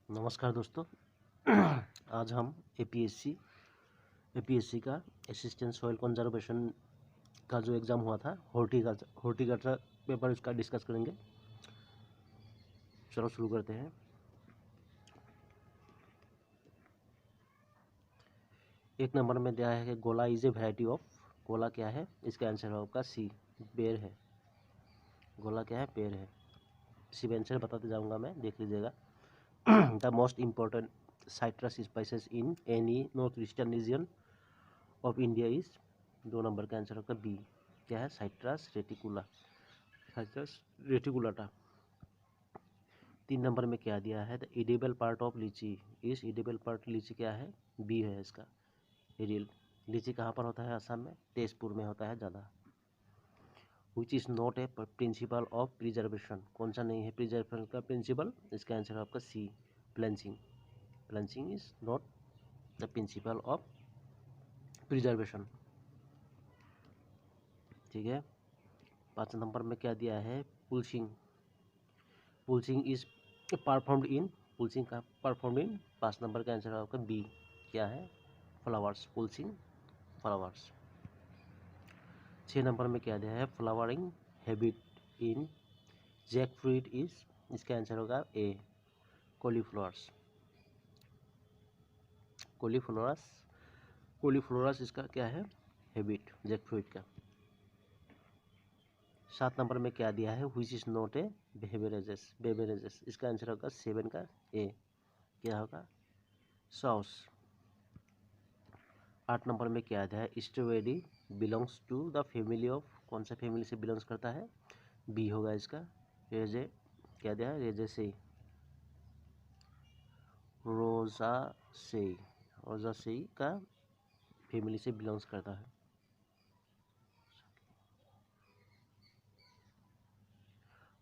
नमस्कार दोस्तों। आज हम एपीएससी का असिस्टेंट सॉइल कंजर्वेशन का जो एग्ज़ाम हुआ था हॉर्टिकल्चर पेपर उसका डिस्कस करेंगे। चलो शुरू करते हैं। एक नंबर में दिया है कि गोला इज ए वैरायटी ऑफ। गोला क्या है? इसका आंसर है आपका सी, पेड़ है। गोला क्या है? पेड़ है। सिर्फ आंसर बताते जाऊंगा मैं, देख लीजिएगा। The most important citrus spices in any north eastern region of India is. 2 number का आंसर होगा बी। क्या है? Citrus reticula, citrus reticulata. 3 number में क्या दिया है? द एडिबल पार्ट ऑफ लीची। इस एडिबल पार्ट लीची क्या है? बी है इसका, एरियल। लीची कहाँ पर होता है? असम में, तेजपुर में होता है ज़्यादा। Which is not a principal of preservation. कौन सा नहीं है प्रिजर्वेशन का प्रिंसिपल? इसका आंसर है आपका C, plansing. Plansing is not the principle of preservation. ठीक है। 5 नंबर में क्या दिया है? पुल्सिंग। पुल्सिंग इज परफॉर्म्ड इन। पुल्सिंग का परफॉर्म इन। 5 नंबर का आंसर है आपका बी। क्या है? फ्लावर्स। पुल्सिंग फ्लावर्स। 6 नंबर में क्या दिया है? Flowering habit in jack fruit is. इसका आंसर होगा ए, कॉलीफ्लावर्स। कॉलीफ्लावर्स, कॉलीफ्लावर्स इसका क्या है? हैबिट जैक फ्रूट का। 7 नंबर में क्या दिया है? Which is not A beverages. Beverages इसका आंसर होगा 7 का ए। क्या होगा? सॉस। 8 नंबर में क्या दिया है? Strawberry belongs to the family of. कौन सा फैमिली से बिलोंग्स करता है? बी होगा इसका, रेजे। क्या दिया है? रेजेसी, रोजासेई। रोजासेई का फैमिली से बिलोंग्स करता है।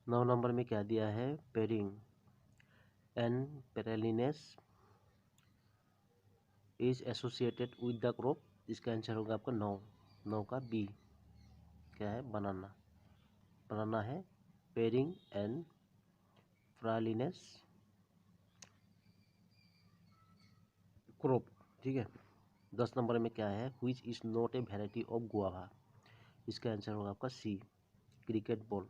9 नंबर में क्या दिया है? Pairing and parallelness is associated with the crop. इसका आंसर होगा आपका 9 का बी। क्या है? बनाना। बनाना है पेरिंग एंड फ्रालिनेस क्रॉप। ठीक है। 10 नंबर में क्या है? Which is not a variety of guava. इसका आंसर होगा आपका C, cricket ball,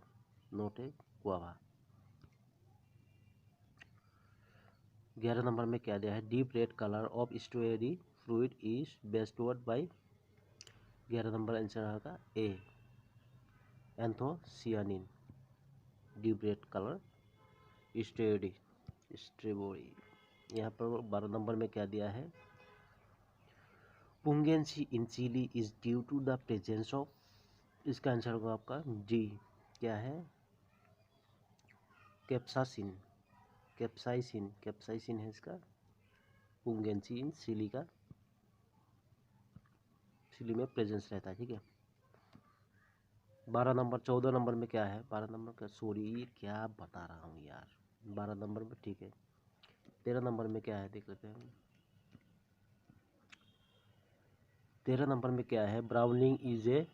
not a guava. 11 number में क्या दिया है? Deep red colour of strawberry fruit is bestowed by. 11 number answer होगा A, anthocyanin. Deep red colour strawberry, strawberry. यहाँ पर 12 नंबर में क्या दिया है? Pungency in chilli is due to the presence of. इसका आंसर होगा आपका डी। क्या है? कैप्सासिन। कैप्साइसिन, कैप्साइसिन है इसका। पुंगेंसी इन चिली का, चिली में प्रेजेंस रहता है। ठीक है। 14 नंबर में क्या है? 12 नंबर का, सॉरी क्या बता रहा हूँ यार। 12 नंबर में ठीक है। 13 नंबर में क्या है? देख लेते हैं। 13 नंबर में क्या है? Browning is a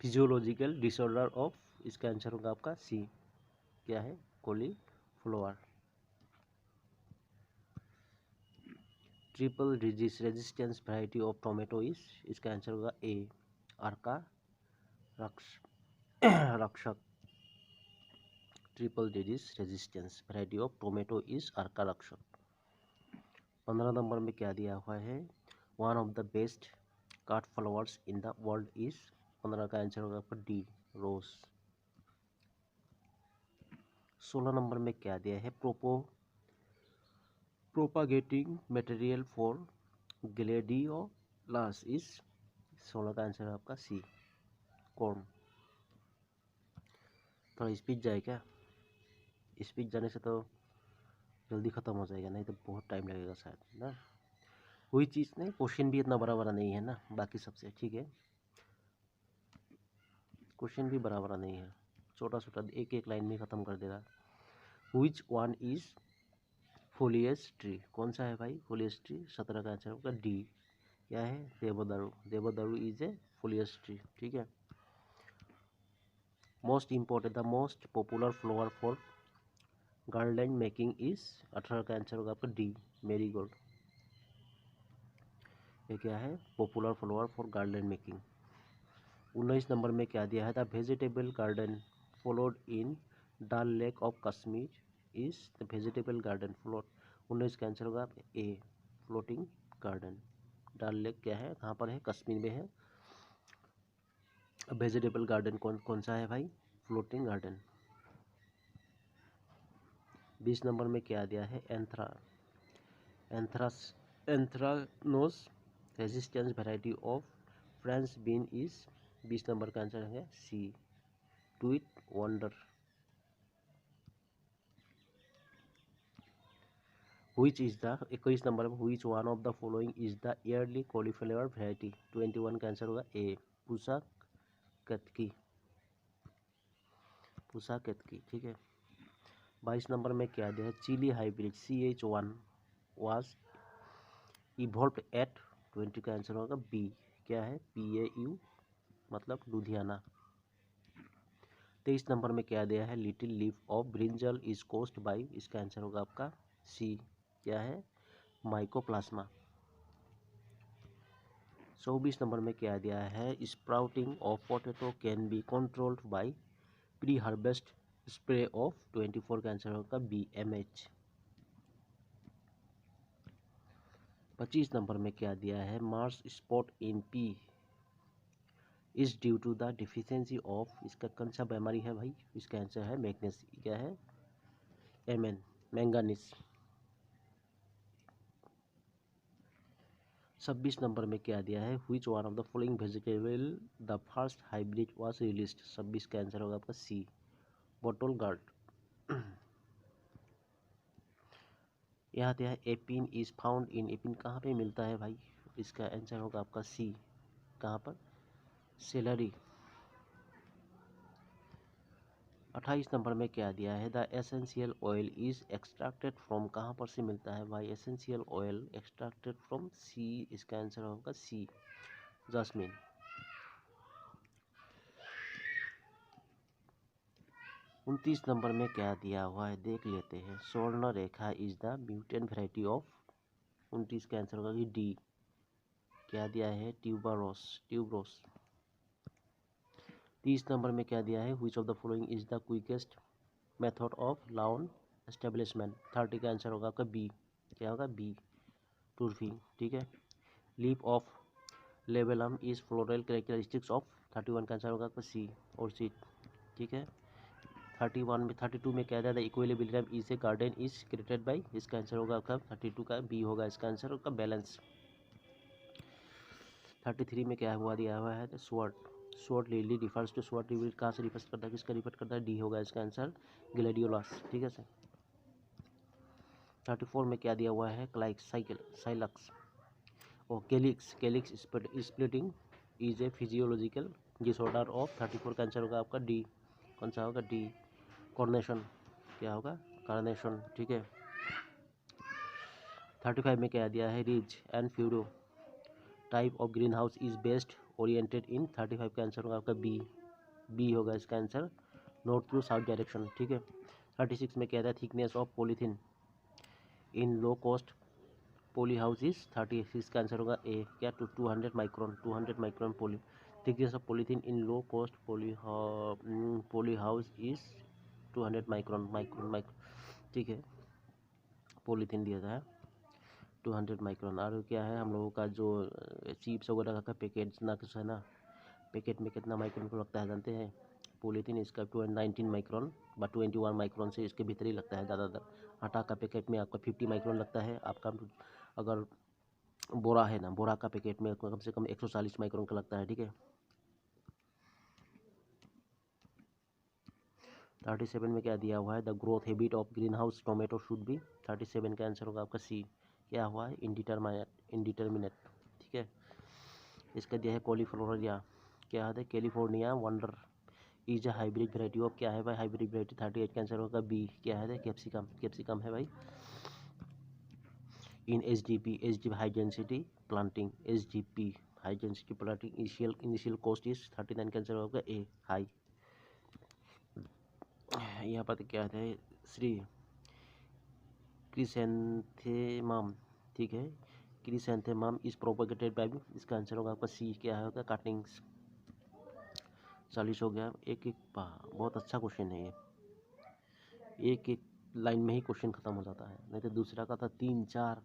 physiological disorder of. इसका आंसर होगा आपका सी। क्या है? Cauliflower. Triple disease resistance variety of tomato is. इसका आंसर होगा A, Arka Rakshak. Triple disease resistance variety of tomato is Arka Rakshak. 15 number में क्या दिया हुआ है? One of the best cut flowers in the world is. 15 का आंसर होगा आपका डी, रोज। 16 नंबर में क्या दिया है? प्रोपागेटिंग मटेरियल फॉर ग्लेडियोलस इज। 16 का आंसर है आपका सी, कॉर्न। थोड़ा स्पीड जाए क्या? स्पीड जाने से तो जल्दी ख़त्म हो जाएगा, नहीं तो बहुत टाइम लगेगा शायद ना। कोई चीज़ नहीं, क्वेश्चन भी इतना बड़ा बड़ा नहीं है ना बाकी सबसे। ठीक है, क्वेश्चन भी बड़ा बड़ा नहीं है, छोटा छोटा एक एक लाइन में ख़त्म कर दे रहा। Which one is foliose tree. कौन सा है भाई फोलियस ट्री? 17 का आंसर होगा डी। क्या है? देवदारू। देवदारू इज ए फोलियस ट्री। ठीक है। Most important, the most popular flower for garden making is 18 का आंसर होगा आपका डी, मेरीगोल्ड। ये क्या है, popular flower for garden making. 19 नंबर में क्या दिया है, the vegetable garden followed in Dal lake of Kashmir is the vegetable garden float. 19 का आंसर होगा A, floating garden. Dal lake क्या है, कहाँ पर है, कश्मीर में है। वेजिटेबल गार्डन कौन सा है भाई, फ्लोटिंग गार्डन। 20 नंबर में क्या दिया है, anthracnose resistance variety of French bean is. 20 number का आंसर है C, tweet wonder. Which is the 21 number में which one of the following is the yearly cauliflower variety। 21 का आंसर होगा ए, पूसा केतकी, पूसा केतकी, ठीक है। 22 नंबर में क्या दिया है, chilli hybrid CH1 was evolved at। 20 का आंसर होगा बी, क्या है, PAU मतलब लुधियाना। 23 नंबर में क्या दिया है, little leaf of brinjal is caused by. इसका आंसर होगा आपका सी, क्या है, माइकोप्लाज्मा। 24 नंबर में क्या दिया है, sprouting of potato can be controlled by pre harvest spray of. 24 का आंसर होगा BMH। 25 नंबर में क्या दिया है, marsh spot in pea is due to the deficiency of. इसका कौन सा बीमारी है भाई, इसका आंसर है मैग्नीज, क्या है, Mn, मैंगानीज। 26 नंबर में क्या दिया है, which one of the following vegetable the first hybrid was released. 26 का आंसर होगा आपका सी, बॉटल गार्ड। यहाँ दिया है एपिन इज फाउंड इन। एपिन कहाँ पे मिलता है भाई, इसका आंसर होगा आपका सी, कहाँ पर, सेलरी। 28 नंबर में क्या दिया है, the essential oil is extracted from. कहाँ पर से मिलता है भाई, एसेंशियल ऑयल एक्सट्रैक्टेड फ्रॉम सी। इसका आंसर होगा सी, जैस्मिन। 29 नंबर में क्या दिया हुआ है, देख लेते हैं। Swarna Rekha is the mutant variety of. 29 का आंसर होगा कि डी, क्या दिया है, ट्यूबरोस। 30 नंबर में क्या दिया है, which of the following is the quickest method of लाउन एस्टेब्लिशमेंट। 30 का आंसर होगा आपका बी, क्या होगा, बी, टूरफिंग, ठीक है। Leaf of labellum is floral characteristics of. 31 का आंसर होगा आपका सी, और सी, ठीक है। 32 में क्या दिया, equilibrium is a garden is created by. इसका आंसर होगा आपका 32 का बी होगा, इसका आंसर होगा बैलेंस। 33 में क्या हुआ, दिया हुआ है sword lily refers to sword lily, कहाँ से रिफर्स करता है, किसका रिफर करता है, डी होगा इसका आंसर, ग्लेडियोलस, ठीक है सर। 34 में क्या दिया हुआ है, साइलक्स और calyx splitting is a physiological disorder of. 34 का आंसर होगा आपका डी, कौन सा होगा, डी, कॉर्नेशन, क्या होगा, कार्नेशन, ठीक है। 35 में क्या दिया है, ridge and furrow type of green house is best oriented in. 35 का आंसर होगा आपका बी होगा इसका answer, north to south direction, ठीक है। 36 में क्या था, thickness of polythene in low cost poly house is. 36 का आंसर होगा ए, क्या, 200 micron, 200 micron poly thickness of polythene in low cost poly house is 200 micron, ठीक है। पॉलीथीन दिया था 200 माइक्रोन। और क्या है, हम लोगों का जो चिप्स वगैरह का पैकेट ना कुछ है ना, पैकेट में कितना माइक्रोन को लगता है जानते हैं, पॉलीथीन इसका 19 माइक्रोन, बट 21 माइक्रोन से इसके भीतर ही लगता है ज़्यादातर। आटा का पैकेट में आपका 50 माइक्रोन लगता है, आपका अगर बोरा है ना, बोरा का पैकेट में कम से कम 140 माइक्रोन का लगता है, ठीक है। 37 में क्या दिया हुआ है, the growth habit of green house tomato should be. 37 का आंसर होगा आपका सी, क्या हुआ है, इंडिटरमिनेट, ठीक है। इसका दिया है कॉलीफ्लोरिया, क्या है, California wonder is a hybrid variety of. क्या है भाई, हाइब्रिड वेराइटी। 38 का आंसर होगा बी, क्या है, कैप्सिकम है भाई। इन H D high density planting, HDP high density planting initial cost is. 39 का आंसर होगा ए, हाई। यहाँ पर क्या है, श्री क्रिसेंथेमम, ठीक है, क्रिसेंथेमम इज प्रोपेगेटेड बाय, इसका आंसर होगा आपका सी, क्या होगा, कटिंग्स। 40 हो गया। एक एक बहुत अच्छा क्वेश्चन है ये, एक एक लाइन में ही क्वेश्चन खत्म हो जाता है, नहीं तो दूसरा का था 3 4।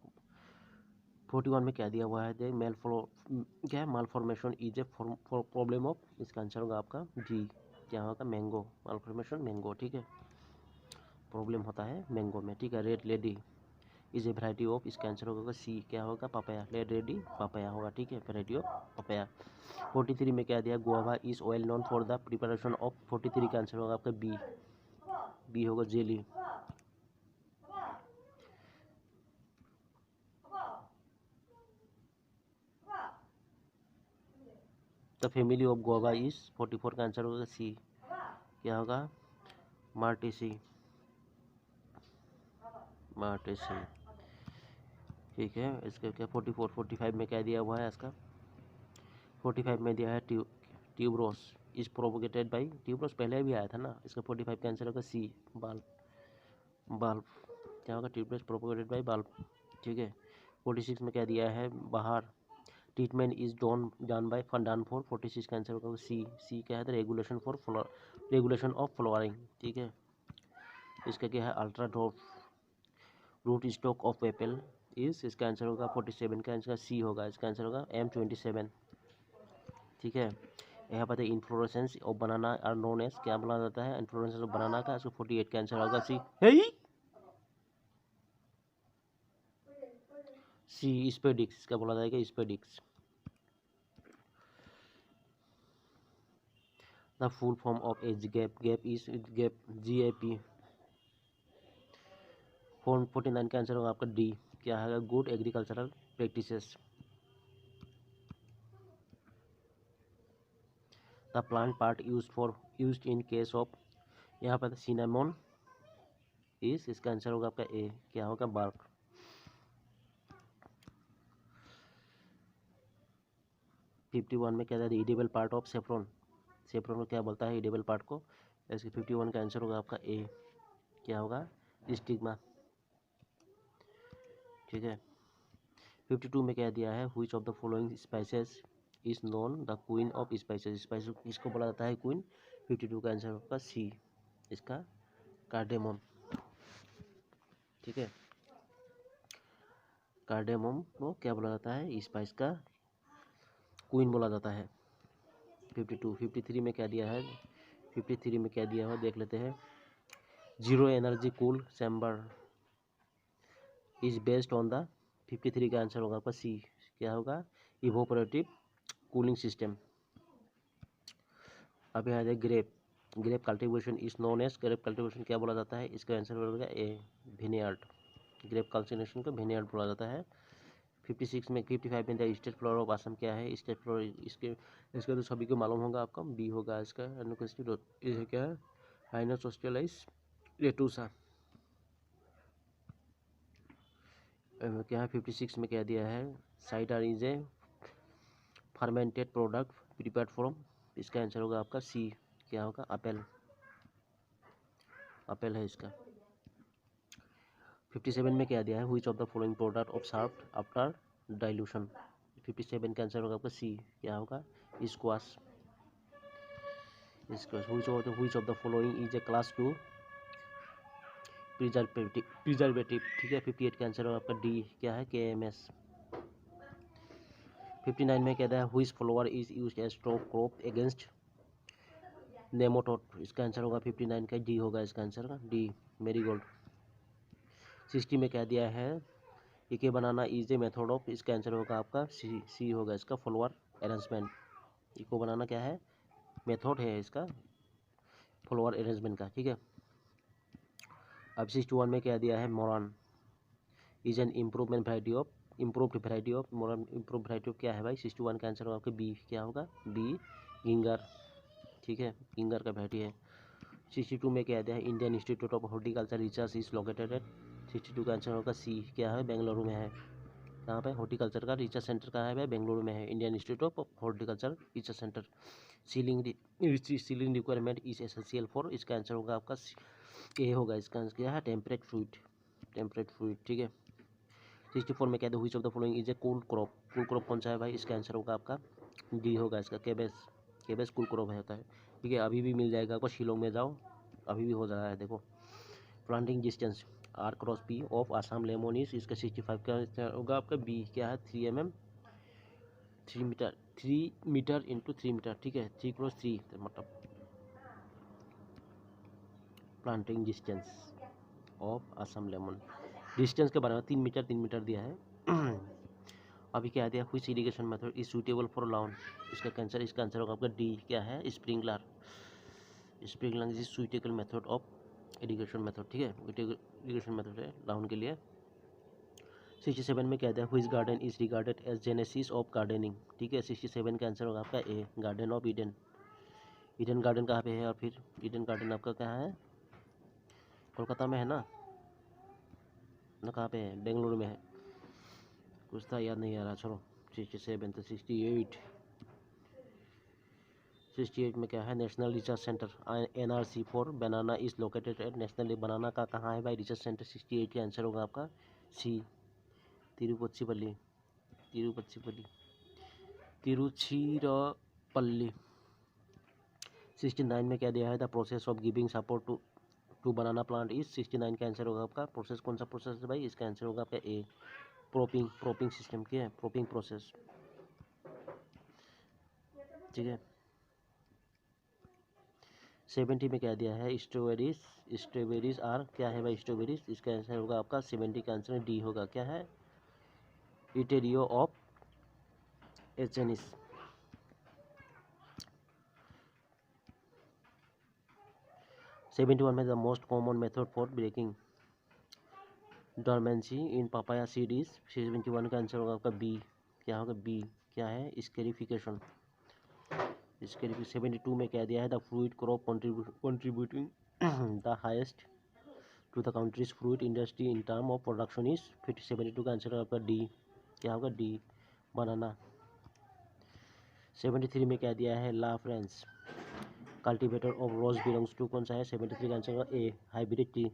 41 में क्या दिया हुआ है, दे मेल क्या है, malformation is a problem of, इसका आंसर होगा आपका जी, क्या होगा, मैंगो, माल फॉर्मेशन मैंगो, ठीक है, प्रॉब्लम होता है मैंगो में, ठीक है। Red lady is a variety of, इसका आंसर होगा सी, क्या होगा, पपाया, रेड लेडी पपाया होगा, ठीक है, वैरायटी ऑफ पपाया। 43 में क्या दिया, guava is well known for the preparation of, 43 का आंसर होगा आपका बी, बी होगा jelly. The family of guava is, 44 का आंसर होगा सी, क्या होगा, मार्टेसी, मार्टेसी, ठीक है। इसका क्या 44 45 में क्या दिया हुआ है इसका, 45 में दिया है tuberose is propagated by, tuberose पहले भी आया था ना, इसका 45 का आंसर होगा सी, बाल्ब, बाल्ब, क्या होगा, ट्यूबरोस प्रोपोगेटेड बाई बाल्ब, ठीक है। 46 में क्या दिया है, बाहर treatment is done by done for, 46 का आंसर होगा सी, सी क्या है, regulation for regulation of flowering, ठीक है। इसका क्या है, ultra drop root stock of apple is, इसका आंसर होगा 47 का आंसर सी होगा, इसका आंसर होगा M27, ठीक है। यहाँ पर inflorescence of banana are known as, क्या बोला जाता है, इन्फ्लोरेसेंस ऑफ बनाना का, इसको 48 का आंसर होगा सी, सी स्पेडिक्स, इसका बोला जाएगा spadix. The full form of age gap, gap is gap, GAP। 49 का आंसर होगा आपका डी, क्या है, good agricultural practices. The plant part used in case of, यहाँ पर सिनेमोन इज, इसका आंसर होगा आपका ए, क्या होगा, बार्क। 51 में क्या था, edible part of saffron, saffron को क्या बोलता है, एडिबल पार्ट को, इसके 51 का आंसर होगा आपका ए, क्या होगा, स्टिग्मा, ठीक है। 52 में क्या दिया है, which of the following spices is known the queen of spices, spice किसको बोला जाता है, क्वीन। 52 का आंसर होगा सी, इसका कार्डेमम, ठीक है। कार्डेमम को क्या बोला जाता है, स्पाइस का क्वीन बोला जाता है। 52 53 में क्या दिया है, 53 में क्या दिया हुआ देख लेते हैं, zero energy cool chamber is based on the, 53 का आंसर होगा आपका सी, क्या होगा, इवोपरेटिव कूलिंग सिस्टम। अब यहाँ है grape, grape cultivation is known as, grape cultivation क्या बोला जाता है, इसका आंसर होगा ए, विनेयार्ड, ग्रेप कल्टीवेशन को विनेयार्ड बोला जाता है। 56 में 55 में the state flora of Assam क्या है, स्टेट फ्लोरा, इसके तो सभी को मालूम होगा, आपका बी होगा इसका, ये क्या है, हाइनस ऑस्ट्रेलाइस रेटूसा। क्या है 56 में क्या दिया है, cider is a fermented product prepared from, इसका आंसर होगा आपका सी, क्या होगा, अपेल, अपेल है इसका। 57 में क्या दिया है, which of the following product of sharp after dilution, 57 का आंसर होगा आपका सी, क्या होगा, squash, squash. Which of the following is A class 2 preservative, ठीक है। 58 का आंसर होगा आपका डी, क्या है, KMS। 59 में क्या है, which flower is used as stop crop against nematode, इसका आंसर होगा 59 का डी होगा, इसका आंसर का डी, मेरीगोल्ड। 60 में क्या दिया है, इके बनाना इज ए मेथड ऑफ, इसका आंसर होगा आपका सी, सी होगा इसका, फ्लावर अरेंजमेंट। इको बनाना क्या है, मेथड है इसका फ्लावर अरेंजमेंट का, ठीक है। अब 61 में क्या दिया है, Moran is an improvement variety of, improved variety of, Moran improve variety of क्या है भाई, 61 का आंसर होगा आपका बी, क्या होगा, बी, गिंगर, ठीक है, गिंगर का वैरायटी है। 62 में क्या दिया है, Indian institute of horticulture research is located eight, 62 का आंसर होगा सी, क्या है, बेंगलुरु में है, कहाँ पे, हॉर्टिकल्चर का रिसर्च सेंटर कहाँ है भाई, बेंगलुरु में है, Indian institute of horticulture research centre. Ceiling requirement is essential for, इसका आंसर होगा आपका ए होगा, इसका आंसर क्या है, टेम्परेट फ्रूट, टेम्परेट फ्रूट, ठीक है। 64 में कहते हैं which of the following is A cool crop. Cool crop कौन सा है भाई, इसका आंसर होगा आपका डी होगा इसका, केबेज। केबेज कूल क्रॉप होता है, ठीक है। अभी भी मिल जाएगा आपको, शिलोंग में जाओ अभी भी हो रहा है, देखो। Planting distance are cross P of Assam lemon is, इसका 65 का आंसर होगा आपका बी, क्या है 3 mm 3 metre 3 metre into 3 metre, ठीक है। 3 क्रॉस 3 मतलब planting distance of Assam lemon. Distance के बारे में 3 मीटर दिया है। अभी क्या दिया, which irrigation method is suitable for lawn, इसका आंसर होगा आपका डी, क्या है sprinkler. Sprinkler is suitable method of irrigation method, ठीक है। इरिगेशन मेथड है लॉन के लिए। 67 में क्या दिया, which garden is regarded as genesis of gardening, ठीक है। 67 का आंसर होगा आपका A, garden of Eden. Eden garden कहाँ पे है, और फिर ईडन गार्डन आपका कहाँ है, कोलकाता में है ना कहाँ पे है, बेंगलुरु में है, कुछ था याद नहीं आ रहा, चलो। 67 तो 68 में क्या है, national research centre NRC for banana is located at, national banana का कहाँ है भाई रिसर्च सेंटर। 68 का आंसर होगा आपका सी, तिरुपल्ली तिरुचिरापल्ली। 69 में क्या दिया है, the process of giving support to banana plant is. 69 का आंसर होगा आपका, प्रोसेस कौन सा प्रोसेस है भाई, इसका आंसर होगा आपका ए, प्रोपिंग सिस्टम, क्या है प्रोपिंग प्रोसेस, ठीक है। 70 में क्या दिया है, स्ट्रॉबेरीज आर, क्या है भाई स्ट्रॉबेरीज, इसका आंसर होगा आपका 70 का आंसर डी होगा, क्या है इटेरियो ऑफ एचेनिस। 71 में the most common method for breaking dormancy in papaya seed is. 71 का आंसर होगा आपका बी, क्या होगा बी, क्या है स्केरिफिकेशन। 72 में क्या दिया है, the fruit crop contributing the highest to the country's fruit industry in term of production is. 72 का आंसर आपका डी, क्या होगा डी, बनाना। 73 में क्या दिया है, La France cultivator of rose belongs to, कौन सा है 73 का आंसर होगा A, hybrid tea.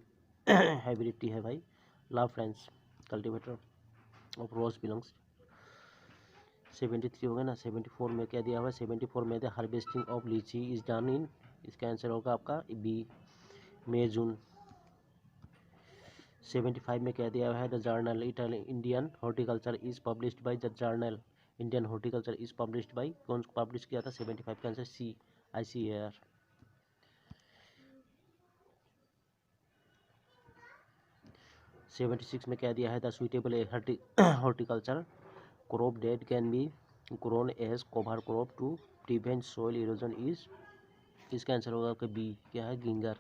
Hybrid tea है भाई, La France cultivator of rose belongs. 73 हो गया ना। 74 में क्या दिया हुआ है, 74 में द हार्वेस्टिंग ऑफ लीची इज डन इन, इसका आंसर होगा आपका बी, मई जून। 75 में क्या दिया हुआ है, the journal Indian horticulture is published by, the journal Indian horticulture is published by, कौन पब्लिश किया था 75 का आंसर सी, ICAR। 76 में क्या दिया है, the suitable horticulture crop that can be grown as cover crop to prevent soil erosion is, इसका answer होगा आपका बी, क्या है गिंगर।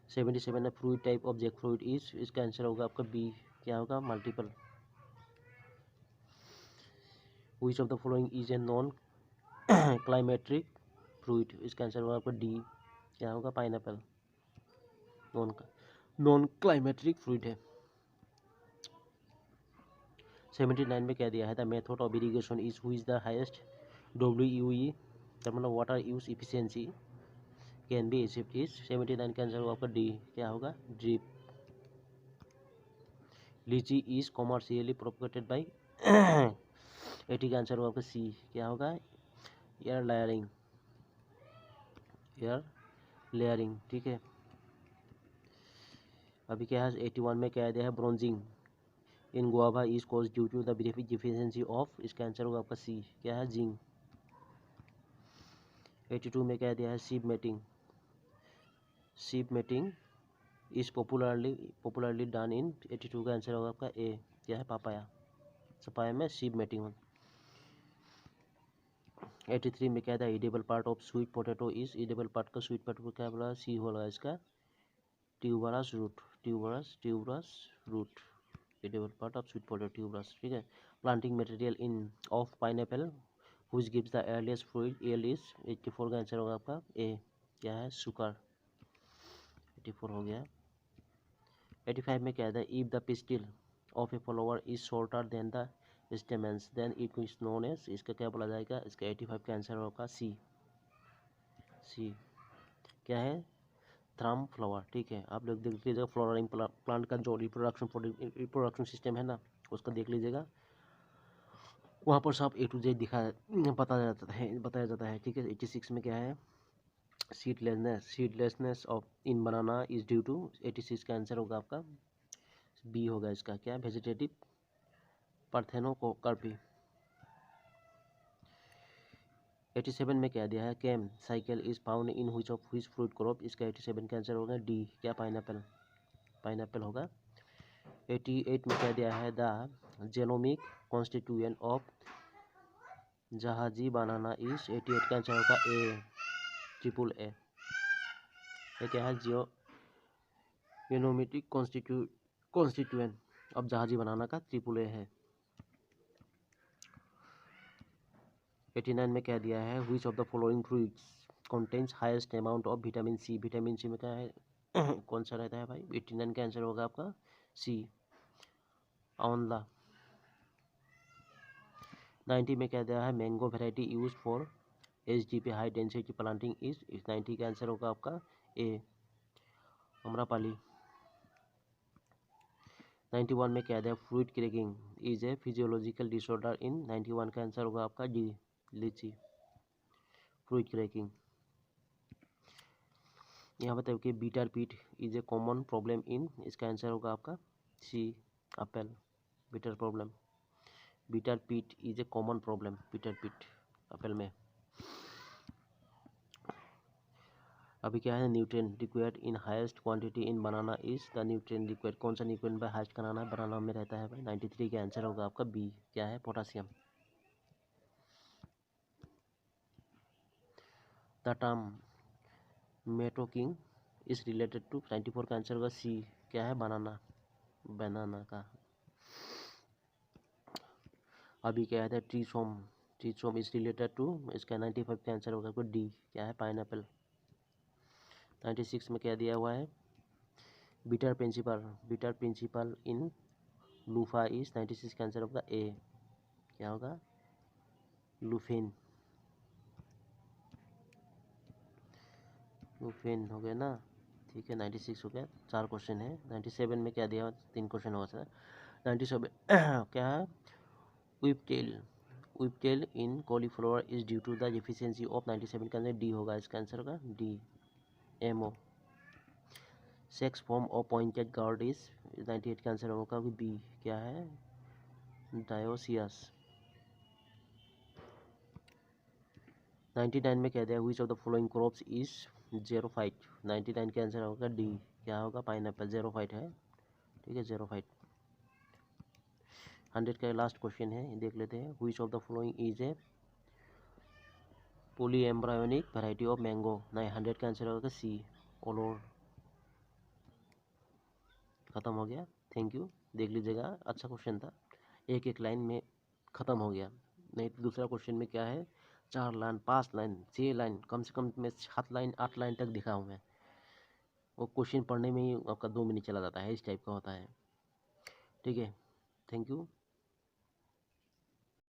77 है fruit type of Jack fruit is, इसका आंसर होगा आपका बी, क्या होगा multiple. Which of the following is a non climacteric fruit, इसका आंसर होगा आपका डी, क्या होगा पाइनएप्पल, नॉन क्लाइमेट्रिक फ्रूट है। 79 में क्या दिया है, the method of irrigation is who is the highest, WUE मतलब water use efficiency can be achieved is. 79 का आंसर होगा आपका डी, क्या होगा ड्रिप। लीची इज कॉमर्शियली प्रोपगेटेड बाई। 80 का आंसर होगा आपका सी, क्या होगा एयर लेयरिंग, ठीक है। अभी क्या है 81 में क्या दिया है, bronzing in guava is cause due to the deficiency of, इसका आंसर होगा आपका सी, क्या है जिंक। 82 में क्या दिया है, sheep mating is popularly done in. 82 का आंसर होगा आपका ए, क्या है पापाया, सपाया में शीप मेटिंग। 83 में क्या था, edible part of sweet potato is, edible part का स्वीट पोटैटो क्या बोला, सी होगा इसका tuberous root, edible part of sweet potato tuberous, ठीक है। Planting material in of pineapple which gives the earliest fruit yield is. 84 का answer होगा आपका ए, क्या है सुकर। 84 हो गया। 85 में क्या था, if the pistil of a flower is shorter than the stamens then it is known as, इसका क्या बोला जाएगा, इसका 85 का आंसर होगा सी, क्या है थ्राम फ्लावर, ठीक है। आप लोग देख लीजिएगा फ्लोरिंग प्लांट का जो रिप्रोडक्शन सिस्टम है ना, उसका देख लीजिएगा, वहाँ पर सब A to Z बताया जाता है, ठीक है। 86 में क्या है, seedlessness of in banana is due to, 86 का आंसर होगा आपका बी होगा इसका, क्या वेजिटेटिव पार्थेनोकार्पी। 87 में क्या दिया है, CAM cycle is found in which of which fruit crop, इसका 87 का आंसर होगा डी, क्या पाइनएप्पल होगा। 88 में क्या दिया है, the genomic constituent of जहाजी banana is, 88 का आंसर होगा ए, ट्रिपल ए। ये क्या है, जेनोमिक कॉन्स्टिट्यूएंट ऑफ जहाजी बनाना का ट्रिपल ए है। 89 में क्या दिया है, which of the following fruits contains highest amount of vitamin C, vitamin C में क्या है कौन सा रहता है भाई, 89 का आंसर होगा आपका सी, आंवला। 90 में क्या दिया है, mango variety use for HDP high density planting is, 90 का आंसर होगा आपका ए, अम्रपाली। 91 में क्या दिया, fruit cracking is a physiological disorder in, 91 का आंसर होगा आपका डी, लीची, फ्रूट क्रैकिंग। यहाँ बताओ कि bitter pit is a common problem in, इसका आंसर होगा आपका C, apple, bitter problem, bitter pit is a common problem, bitter pit apple में। अभी क्या है, nutrient required in highest quantity in banana is, the nutrient required, कौन सा nutrient by highest banana banana में रहता है भाई, 93 का आंसर होगा आपका बी, क्या है, potassium. The term metoking is related to, 94 का आंसर होगा सी, क्या है, बनाना का। अभी क्या है, ट्रीसोम इज रिलेटेड टू, इसका 95 का आंसर होगा डी, क्या है, पाइनएप्पल। 96 में क्या दिया हुआ है, bitter principle in luffa is, 96 का आंसर होगा ए, क्या होगा, लूफेन हो गया ना, ठीक है। 96 हो गया, 4 क्वेश्चन है। 97 में क्या दिया, 3 क्वेश्चन होगा सर। 97 क्या है, whiptail इन cauliflower is due to the efficiency of, 97 का आंसर डी होगा, इसका आंसर होगा D, MO. Sex form of pointed gourd is, 98 का आंसर होगा बी, क्या है, डायोसियस। 99 में क्या दिया, which of the following crops is xerophyte, 99 का आंसर होगा डी, क्या होगा, पाइनएप्पल, ज़ेरोफाइट है, ठीक है, ज़ेरोफाइट। 100 का लास्ट क्वेश्चन है, देख लेते हैं, which of the following is a polyembryonic variety of mango, 100 का आंसर होगा सी, ओलोर। खत्म हो गया, थैंक यू, देख लीजिएगा, अच्छा क्वेश्चन था, एक एक लाइन में खत्म हो गया। नहीं तो दूसरा क्वेश्चन में क्या है, 4 लाइन 5 लाइन 6 लाइन, कम से कम मैं 7 लाइन 8 लाइन तक दिखा हूँ मैं, वो क्वेश्चन पढ़ने में ही आपका 2 मिनट चला जाता है, इस टाइप का होता है, ठीक है। Thank you.